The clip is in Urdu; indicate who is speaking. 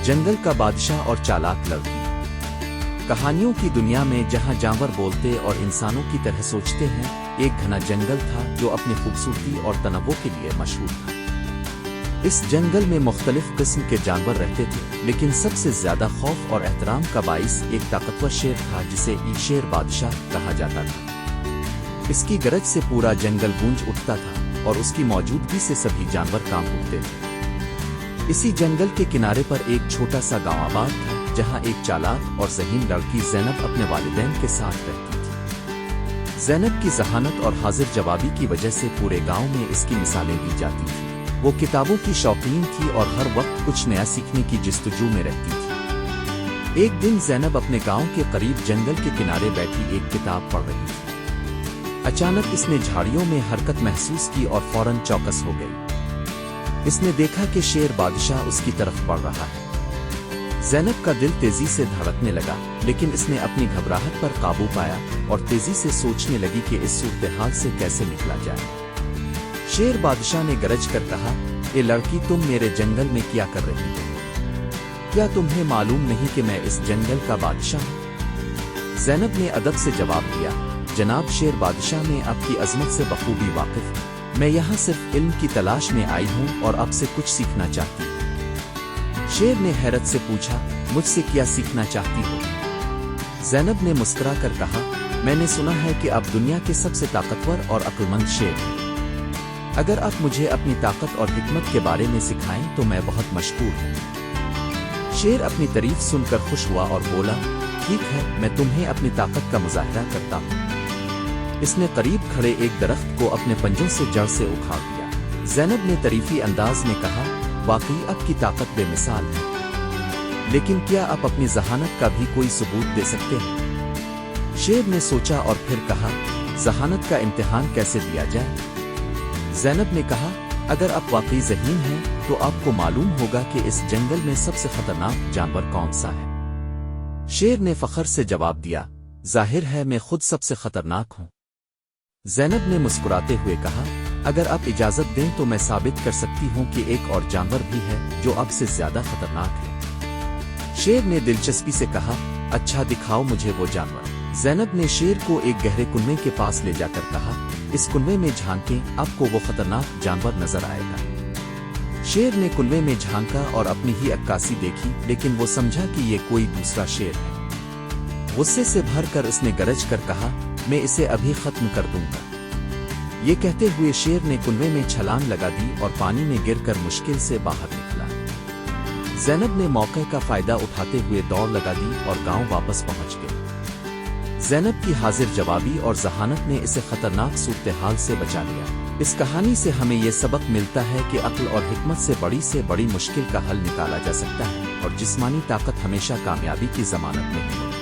Speaker 1: جنگل کا بادشاہ اور چالاک لڑکی۔ کہانیوں کی دنیا میں جہاں جانور بولتے اور انسانوں کی طرح سوچتے ہیں، ایک گھنا جنگل تھا جو اپنی خوبصورتی اور تنوع کے لیے مشہور تھا۔ اس جنگل میں مختلف قسم کے جانور رہتے تھے، لیکن سب سے زیادہ خوف اور احترام کا باعث ایک طاقتور شیر تھا جسے شیر بادشاہ کہا جاتا تھا۔ اس کی گرج سے پورا جنگل گونج اٹھتا تھا اور اس کی موجودگی سے سبھی جانور کانپ اٹھتے تھے۔ اسی جنگل کے کنارے پر ایک چھوٹا سا گاؤں آباد تھا جہاں ایک چالاک اور ذہین لڑکی زینب اپنے والدین کے ساتھ رہتی تھی۔ زینب کی ذہانت اور حاضر جوابی کی وجہ سے پورے گاؤں میں اس کی مثالیں دی جاتی تھیں۔ وہ کتابوں کی شوقین تھی اور ہر وقت کچھ نیا سیکھنے کی جستجو میں رہتی تھی۔ ایک دن زینب اپنے گاؤں کے قریب جنگل کے کنارے بیٹھی ایک کتاب پڑھ رہی تھی۔ اچانک اس نے جھاڑیوں میں حرکت محسوس کی اور فوراً چوکس ہو گئی۔ اس نے دیکھا کہ شیر بادشاہ اس کی طرف بڑھ رہا ہے۔ زینب کا دل تیزی سے دھڑکنے لگا، لیکن اس نے اپنی گھبراہٹ پر قابو پایا اور تیزی سے سوچنے لگی کہ اس صورتحال سے کیسے نکلا جائے۔ شیر بادشاہ نے گرج کر کہا، اے لڑکی، تم میرے جنگل میں کیا کر رہی ہو؟ کیا تمہیں معلوم نہیں کہ میں اس جنگل کا بادشاہ ہوں؟ زینب نے ادب سے جواب دیا، جناب شیر بادشاہ، میں آپ کی عظمت سے بخوبی واقف ہوں۔ میں یہاں صرف علم کی تلاش میں آئی ہوں اور آپ سے کچھ سیکھنا چاہتی ہوں۔ شیر نے حیرت سے پوچھا، مجھ سے کیا سیکھنا چاہتی ہو؟ زینب نے مسکرا کر کہا، میں نے سنا ہے کہ آپ دنیا کے سب سے طاقتور اور عقلمند شیر ہیں۔ اگر آپ مجھے اپنی طاقت اور حکمت کے بارے میں سکھائیں تو میں بہت مشکور ہوں۔ شیر اپنی تعریف سن کر خوش ہوا اور بولا، ٹھیک ہے، میں تمہیں اپنی طاقت کا مظاہرہ کرتا ہوں۔ اس نے قریب کھڑے ایک درخت کو اپنے پنجوں سے جڑ سے اکھاڑ دیا۔ زینب نے تعریفی انداز میں کہا، واقعی آپ کی طاقت بے مثال ہے، لیکن کیا آپ اپنی ذہانت کا بھی کوئی ثبوت دے سکتے ہیں؟ شیر نے سوچا اور پھر کہا، ذہانت کا امتحان کیسے دیا جائے؟ زینب نے کہا، اگر آپ واقعی ذہین ہیں تو آپ کو معلوم ہوگا کہ اس جنگل میں سب سے خطرناک جانور کون سا ہے۔ شیر نے فخر سے جواب دیا، ظاہر ہے میں خود سب سے خطرناک ہوں۔ زینب نے مسکراتے ہوئے کہا، اگر آپ اجازت دیں تو میں ثابت کر سکتی ہوں کہ ایک اور جانور بھی ہے جو آپ سے زیادہ خطرناک ہے۔ شیر نے دلچسپی سے کہا، اچھا دکھاؤ مجھے وہ جانور۔ زینب نے شیر کو ایک گہرے کنویں کے پاس لے جا کر کہا، اس کنویں میں جھانکیں، آپ کو وہ خطرناک جانور نظر آئے گا۔ شیر نے کنویں میں جھانکا اور اپنی ہی عکاسی دیکھی، لیکن وہ سمجھا کہ یہ کوئی دوسرا شیر ہے۔ غصے سے بھر کر اس نے گرج کر کہا، میں اسے ابھی ختم کر دوں گا۔ یہ کہتے ہوئے شیر نے کنویں میں چھلانگ لگا دی اور پانی میں گر کر مشکل سے باہر نکلا۔ زینب نے موقع کا فائدہ اٹھاتے ہوئے دوڑ لگا دی اور گاؤں واپس پہنچ گئی۔ زینب کی حاضر جوابی اور ذہانت نے اسے خطرناک صورتحال سے بچا لیا۔ اس کہانی سے ہمیں یہ سبق ملتا ہے کہ عقل اور حکمت سے بڑی مشکل کا حل نکالا جا سکتا ہے، اور جسمانی طاقت ہمیشہ کامیابی کی ضمانت نہیں ہوتی۔